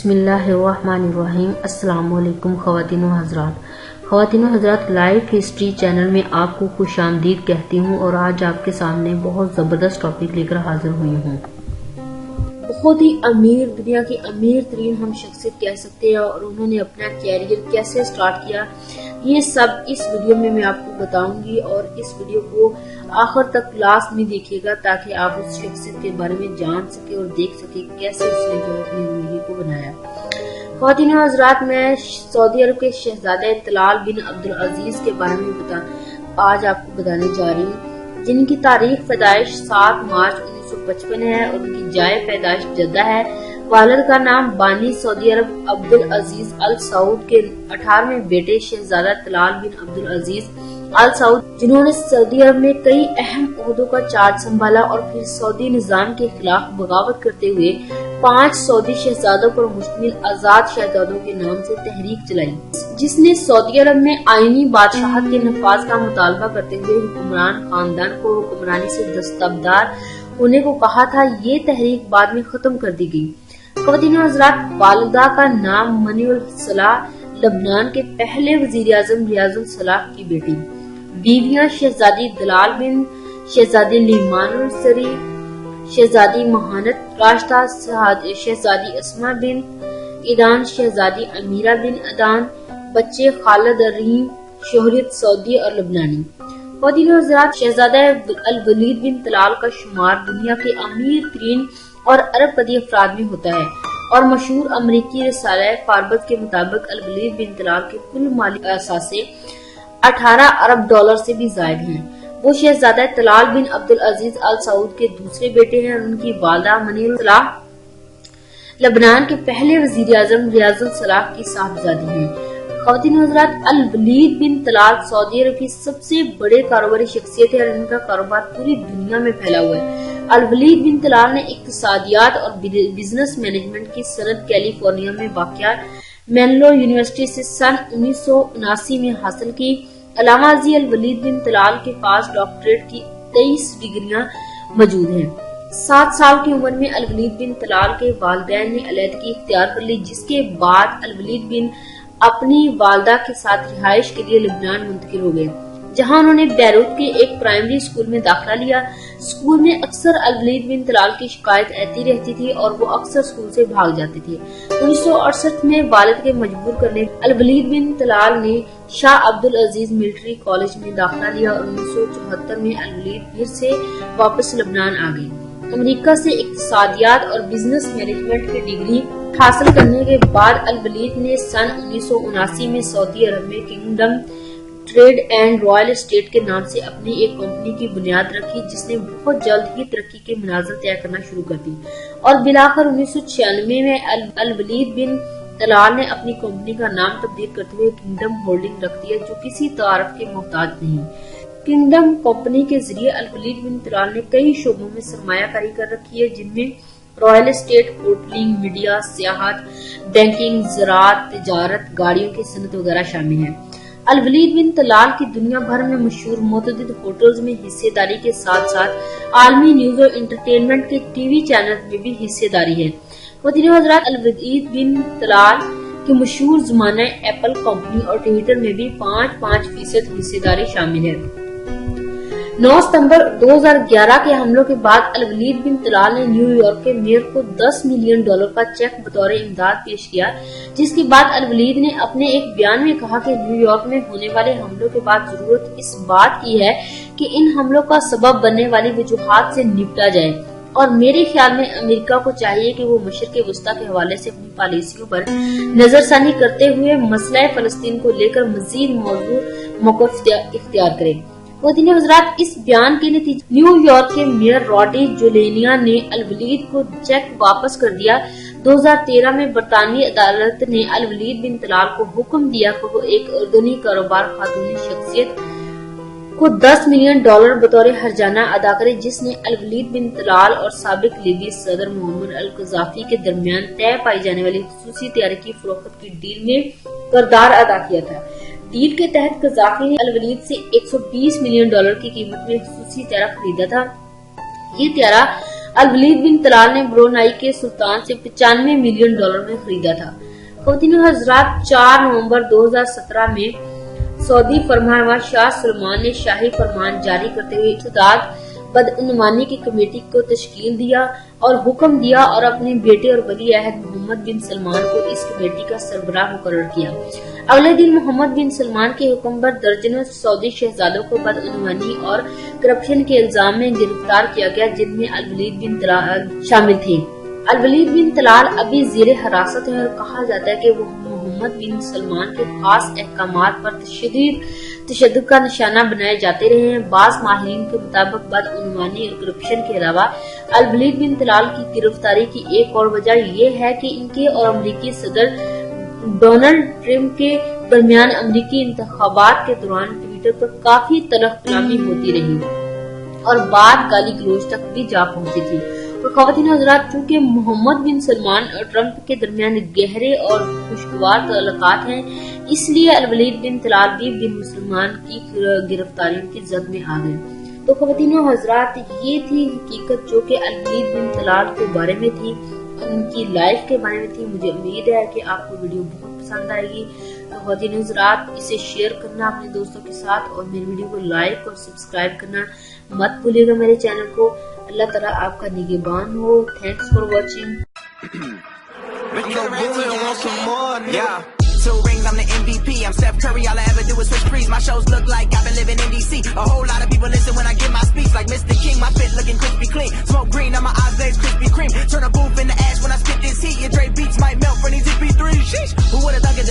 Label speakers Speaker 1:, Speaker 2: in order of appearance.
Speaker 1: بسم اللہ الرحمن الرحیم۔ السلام علیکم خواتین و حضرات، لائف ہسٹری چینل میں آپ کو خوش آمدید کہتی ہوں اور آج آپ کے سامنے بہت زبردست ٹاپک لے کر حاضر ہوئی ہوں۔ بہت ہی امیر، دنیا کی امیر ترین ہم شخصیت کہہ سکتے ہیں، اور انہوں نے اپنا کیریئر کیسے سٹارٹ کیا، یہ سب اس ویڈیو میں آپ کو بتاؤں گی، اور اس ویڈیو کو آخر تک لاسٹ میں دیکھیے گا تاکہ آپ اس شخصیت کے بارے میں جان سکے اور دیکھ سکے کیسے اس نے جو اپنی زندگی کو بنایا۔ خواتین و حضرات، میں سعودی عرب کے شہزادہ طلال بن عبدالعزیز کے بارے میں آج آپ کو بتانے جا رہی ہوں، جن کی تاریخ پیدائش 7 مارچ 1955 ہے اور ان کی جائے پیدائش جدہ ہے۔ والد کا نام بانی سعودی عرب عبدالعزیز ال سعود کے 18ویں بیٹے شہزادہ طلال بن عبدالعزیز ال سعود، جنہوں نے سعودی عرب میں کئی اہم عہدوں کا چارج سنبھالا اور پھر سعودی نظام کے خلاف بغاوت کرتے ہوئے 5 سعودی شہزادوں پر مشتمل آزاد شہزادوں کے نام سے تحریک چلائی، جس نے سعودی عرب میں آئینی بادشاہت کے نفاذ کا مطالبہ کرتے ہوئے حکمران خاندان کو حکمرانی سے دستبردار ہونے کو کہا تھا۔ یہ تحریک بعد میں ختم کر دی گئی۔ خواتین و حضرات، والدہ کا نام منی الصلاح، لبنان کے پہلے وزیر اعظم ریاض الصلاح کی بیٹی۔ بیویاں شہزادی دلال بن، شہزادی لیمان السری، شہزادی مہانت راشدہ، شہزادی اسما بن عدنان، شہزادی امیرہ بن عدنان۔ بچے خالد الرحیم، شہریت سعودی اور لبنانی۔ خواتین و حضرات، شہزادہ الولید بن طلال کا شمار دنیا کے امیر ترین اور ارب پتی افراد میں ہوتا ہے، اور مشہور امریکی رسالہ فاربس کے مطابق الولید بن طلال کے کل مالی اثاثے 18 ارب ڈالر سے بھی زائد ہیں۔ وہ شہزادہ طلال بن عبدالعزیز ال سعود کے دوسرے بیٹے ہیں، اور ان کی والدہ منی الصلاح لبنان کے پہلے وزیر اعظم ریاض الصلاح کی صاحبزادی ہیں۔ خواتین و حضرات، الولید بن طلال سعودی عرب کی سب سے بڑے کاروباری شخصیت ہے اور ان کا کاروبار پوری دنیا میں پھیلا ہوا ہے۔ الولید بن طلال نے اقتصادیات اور بزنس مینجمنٹ کی صنعت کیلیفورنیا میں واقع مینلو یونیورسٹی سے سن 1979 میں حاصل کی۔ علامہ ازیں الولید بن طلال کے پاس ڈاکٹریٹ کی 23 ڈگریاں موجود ہیں۔ 7 سال کی عمر میں الولید بن طلال کے والدین نے علیحدگی اختیار کر لی، جس کے بعد الولید بن اپنی والدہ کے ساتھ رہائش کے لیے لبنان منتقل ہو گئے، جہاں انہوں نے بیروت کے ایک پرائمری اسکول میں داخلہ لیا۔ اسکول میں اکثر الولید بن طلال کی شکایت آتی رہتی تھی اور وہ اکثر اسکول سے بھاگ جاتے تھے۔ 1968 میں والد کے مجبور کرنے پر الولید بن طلال نے شاہ عبدالعزیز ملٹری کالج میں داخلہ لیا، اور 1974 میں الولید پھر سے واپس لبنان آ گئی۔ امریکہ سے اقتصادیات اور بزنس مینجمنٹ کی ڈگری حاصل کرنے کے بعد الولید نے سن 1979 میں سعودی عرب میں kingdom trade and real estate کے نام سے اپنی ایک کمپنی کی بنیاد رکھی، جس نے بہت جلد ہی ترقی کے مناظر طے کرنا شروع کر دی، اور بالآخر 1996 میں الولید بن طلال نے اپنی کمپنی کا نام تبدیل کرتے ہوئے کنگڈم ہولڈنگ رکھ دیا، جو کسی تعارف کے محتاج نہیں۔ کنگڈم کمپنی کے ذریعے الولید بن طلال نے کئی شعبوں میں سرمایہ کاری کر رکھی ہے، جن میں رائل اسٹیٹ، ہوٹلنگ، میڈیا، سیاحت، بینکنگ، زراعت، تجارت، گاڑیوں کی صنعت وغیرہ شامل ہیں۔ الولید بن طلال کی دنیا بھر میں مشہور متعدد ہوٹلز میں حصے داری کے ساتھ ساتھ عالمی نیوز اور انٹرٹینمنٹ کے ٹی وی چینلز میں بھی حصے داری ہے۔ خواتین و حضرات، الولید بن طلال کی مشہور زمانہ ایپل کمپنی اور ٹویٹر میں بھی 5% حصے داری شامل ہے۔ 9 ستمبر 2011 کے حملوں کے بعد الولید بن طلال نے نیو یارک کے میئر کو $10 ملین کا چیک بطور امداد پیش کیا، جس کے بعد الولید نے اپنے ایک بیان میں کہا کہ نیو یارک میں ہونے والے حملوں کے بعد ضرورت اس بات کی ہے کہ ان حملوں کا سبب بننے والی وجوہات سے نپٹا جائے، اور میرے خیال میں امریکہ کو چاہیے کہ وہ مشرق وسطیٰ کے حوالے سے اپنی پالیسیوں پر نظر ثانی کرتے ہوئے مسئلہ فلسطین کو لے کر مزید موقف اختیار کرے۔ خواتین و حضرات، اس بیان کے نتیجے نیو یارک کے میئر راڈی جولینیا نے الولید کو چیک واپس کر دیا۔ 2013 میں برطانوی عدالت نے الولید بن طلال کو حکم دیا کہ وہ ایک اردنی کاروبار خاتون شخصیت کو $10 ملین بطور ہرجانہ ادا کرے، جس نے الولید بن طلال اور سابق لیبی صدر معمر القذافی کے درمیان طے پائی جانے والی خصوصی طیارے کی فروخت کی ڈیل میں کردار ادا کیا تھا۔ ڈیل کے تحت قذافی نے الولید سے $120 ملین کی قیمت میں خصوصی طیارہ خریدا تھا۔ یہ طیارہ الولید بن طلال نے برونائی کے سلطان سے $95 ملین میں خریدا تھا۔ خواتین و حضرات، 4 نومبر 2017 میں سعودی فرمانروا شاہ سلمان نے شاہی فرمان جاری کرتے ہوئے ارتداد بدعنوانی کی کمیٹی کو تشکیل دیا اور حکم دیا اور اپنے بیٹے اور ولی عہد محمد بن سلمان کو اس کمیٹی کا سربراہ مقرر کیا۔ اگلے دن محمد بن سلمان کے حکم پر درجنوں سعودی شہزادوں کو بدعنوانی اور کرپشن کے الزام میں گرفتار کیا گیا، جن میں الولید بن طلال شامل تھے۔ الولید بن طلال ابھی زیر حراست ہے اور کہا جاتا ہے کہ وہ محمد بن سلمان کے خاص احکامات پر تشدد کا نشانہ بنائے جاتے رہے ہیں۔ بعض ماہرین کے مطابق بدعنوانی اور کرپشن کے علاوہ الولید بن طلال کی گرفتاری کی ایک اور وجہ یہ ہے کہ ان کے اور امریکی صدر ڈونلڈ ٹرمپ کے درمیان امریکی انتخابات کے دوران ٹویٹر پر کافی تلخ کلامی ہوتی رہی اور بات گالی گلوچ تک بھی جا پہنچی تھی۔ اور خواتین و حضرات، چونکہ محمد بن سلمان اور ٹرمپ کے درمیان گہرے اور خوشگوار تعلقات ہیں، اس لیے الولید بن طلال بھی بن سلمان کی گرفتاریوں کی زد میں آ گئے۔ تو خواتین و حضرات، یہ تھی حقیقت جو کہ الولید بن طلال کے بارے میں تھی، ان کی لائف کے بارے میں تھی۔ مجھے امید ہے کہ آپ کو ویڈیو بہت پسند آئے گی۔ تو خواتین و حضرات، اسے شیئر کرنا اپنے دوستوں کے ساتھ اور میری ویڈیو کو لائک اور سبسکرائب کرنا مت بھولیے گا میرے چینل کو۔ اللہ تعالیٰ آپ کا نگہبان ہو۔ Thanks for watching.
Speaker 2: Two rings, I'm the MVP. I'm Steph Curry. All I ever do is switch threes. My shows look like I've been living in DC. A whole lot of people listen when I give my speech. Like Mr. King, my fit looking crispy clean. Smoke green on my eyes, legs Krispy Kreme. Turn a booth into ash when I spit this heat. Your Dre beats might melt for these MP3. Sheesh. Who would've thunk it?